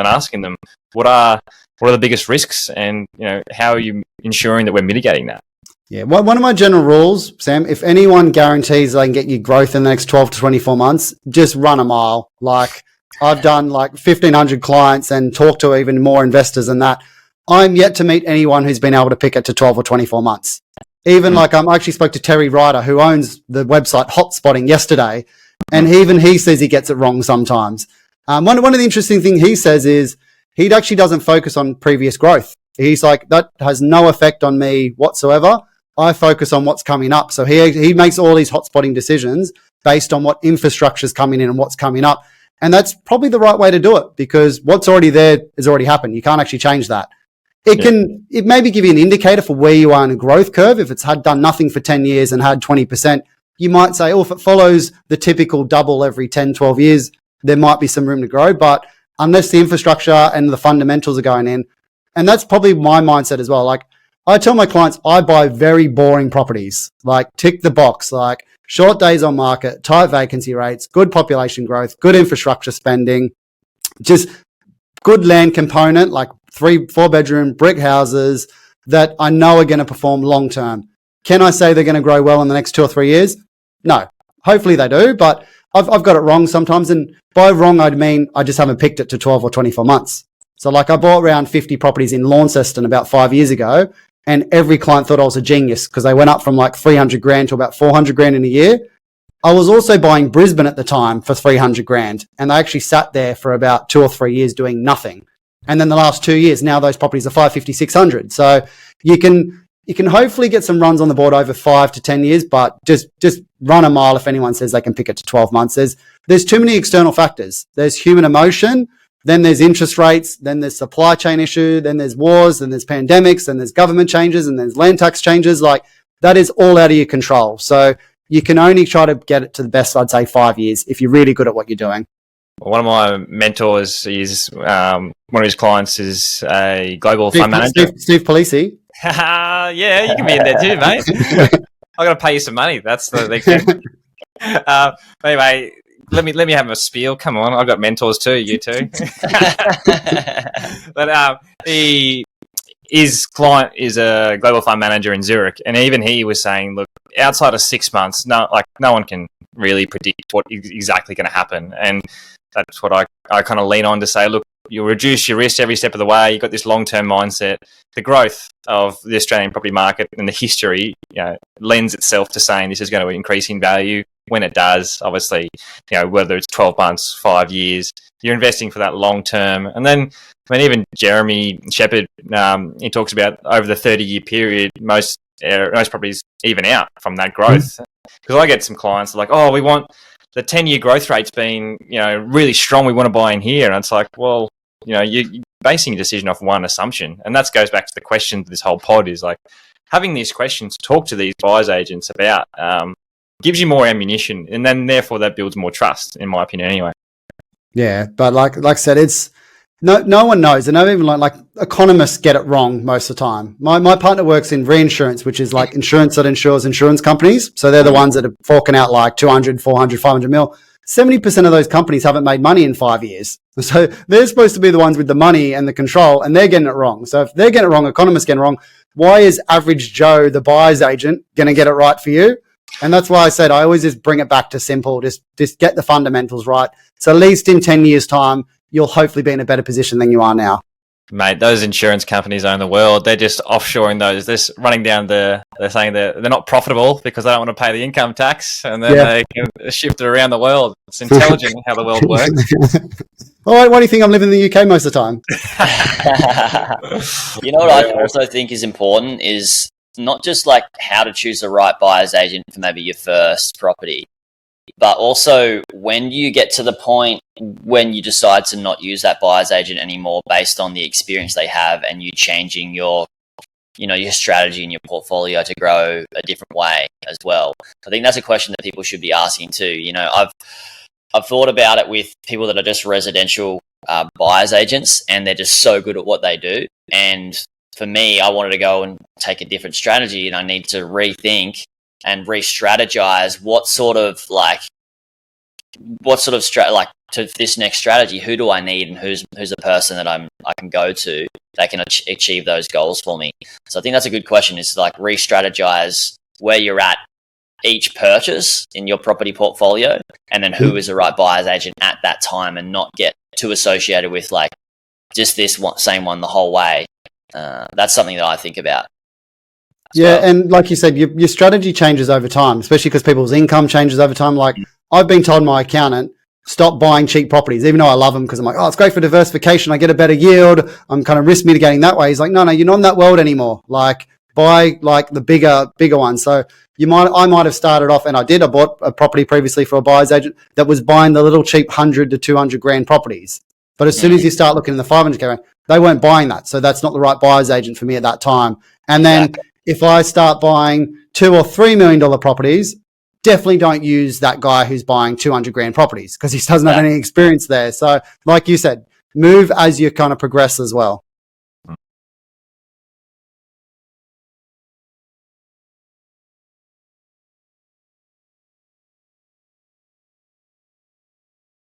and asking them what are the biggest risks, and how are you ensuring that we're mitigating that? Yeah, one of my general rules, Sam, if anyone guarantees they can get you growth in the next 12 to 24 months, just run a mile. Like, I've done like 1,500 clients and talked to even more investors than that. I'm yet to meet anyone who's been able to pick it to 12 or 24 months. Even I actually spoke to Terry Ryder, who owns the website Hotspotting, yesterday, and even he says he gets it wrong sometimes. One of the interesting things he says is he actually doesn't focus on previous growth. He's like, that has no effect on me whatsoever. I focus on what's coming up. So he makes all these hotspotting decisions based on what infrastructure is coming in and what's coming up. And that's probably the right way to do it, because what's already there has already happened. You can't actually change that. It maybe give you an indicator for where you are in a growth curve. If it's done nothing for 10 years and had 20%, you might say, if it follows the typical double every 10, 12 years, there might be some room to grow. But unless the infrastructure and the fundamentals are going in, and that's probably my mindset as well. Like, I tell my clients, I buy very boring properties, like tick the box, like short days on market, tight vacancy rates, good population growth, good infrastructure spending, just good land component, like 3-4 bedroom brick houses that I know are going to perform long term. Can I say they're going to grow well in the next 2 or 3 years? No. Hopefully they do, but I've got it wrong sometimes. And by wrong, I'd mean I just haven't picked it to 12 or 24 months. So like, I bought around 50 properties in Launceston about 5 years ago, and every client thought I was a genius because they went up from like 300 grand to about 400 grand in a year. I was also buying Brisbane at the time for 300 grand, and they actually sat there for about 2 or 3 years doing nothing. And then the last 2 years, now those properties are 550, 600. So you can hopefully get some runs on the board over 5 to 10 years, but just run a mile if anyone says they can pick it to 12 months. There's too many external factors. There's human emotion, then there's interest rates, then there's supply chain issue, then there's wars, then there's pandemics, then there's government changes, and there's land tax changes. Like, that is all out of your control. So you can only try to get it to the best, I'd say, 5 years if you're really good at what you're doing. One of my mentors is one of his clients is a global fund manager. Steve Polisi. Yeah, you can be in there too, mate. I've got to pay you some money. That's the thing. Anyway, let me have a spiel. Come on, I've got mentors too. You too. But his client is a global fund manager in Zurich, and even he was saying, look, outside of 6 months, no one can really predict what is exactly going to happen, and that's what I kind of lean on to say, look, you'll reduce your risk every step of the way. You've got this long-term mindset. The growth of the Australian property market and the history, lends itself to saying this is going to increase in value. When it does, obviously, whether it's 12 months, 5 years, you're investing for that long term. And then, even Jeremy Shepherd, he talks about over the 30-year period, most properties even out from that growth. Because I get some clients like, we want the 10-year growth rate's been, really strong. We want to buy in here. And it's like, well, you're basing your decision off one assumption. And that goes back to the question of this whole pod is like, having these questions, talk to these buyers agents about, gives you more ammunition, and then therefore that builds more trust, in my opinion, anyway. Yeah, but like I said, it's no one knows, and not even like economists get it wrong most of the time. My partner works in reinsurance, which is like insurance that insures insurance companies. So they're the ones that are forking out like 200, 400, 500 mil. 70% of those companies haven't made money in 5 years. So they're supposed to be the ones with the money and the control, and they're getting it wrong. So if they're getting it wrong, economists getting it wrong, why is average Joe, the buyer's agent, going to get it right for you? And that's why I said I always just bring it back to simple. Just get the fundamentals right. So at least in 10 years' time, you'll hopefully be in a better position than you are now. Mate, those insurance companies own the world. They're just offshoring those. They're running down they're saying they're not profitable because they don't want to pay the income tax, and then they can shift it around the world. It's intelligent how the world works. All right, why do you think I'm living in the UK most of the time? You know what I also think is important is not just like how to choose the right buyer's agent for maybe your first property, but also when you get to the point when you decide to not use that buyer's agent anymore based on the experience they have, and you changing your strategy and your portfolio to grow a different way as well. I think that's a question that people should be asking too. I've thought about it with people that are just residential buyer's agents, and they're just so good at what they do. And for me, I wanted to go and take a different strategy, and I need to rethink and re-strategize what sort of like what sort of to this next strategy, who do I need, and who's the person that I can go to that can achieve those goals for me? So I think that's a good question, is to like re-strategize where you're at each purchase in your property portfolio, and then who is the right buyer's agent at that time, and not get too associated with like just this same one the whole way. That's something that I think about. Yeah, and like you said, your strategy changes over time, especially because people's income changes over time. Like I've been told my accountant, stop buying cheap properties, even though I love them, because I'm like, oh, it's great for diversification. I get a better yield. I'm kind of risk mitigating that way. He's like, no, you're not in that world anymore. Like buy like the bigger ones. So I might have started off, and I bought a property previously for a buyer's agent that was buying the little cheap 100 to 200 grand properties. But as soon as you start looking in the 500K range, they weren't buying that. So that's not the right buyer's agent for me at that time. And then if I start buying $2 or $3 million properties, definitely don't use that guy who's buying 200 grand properties, because he doesn't have any experience there. So like you said, move as you kind of progress as well.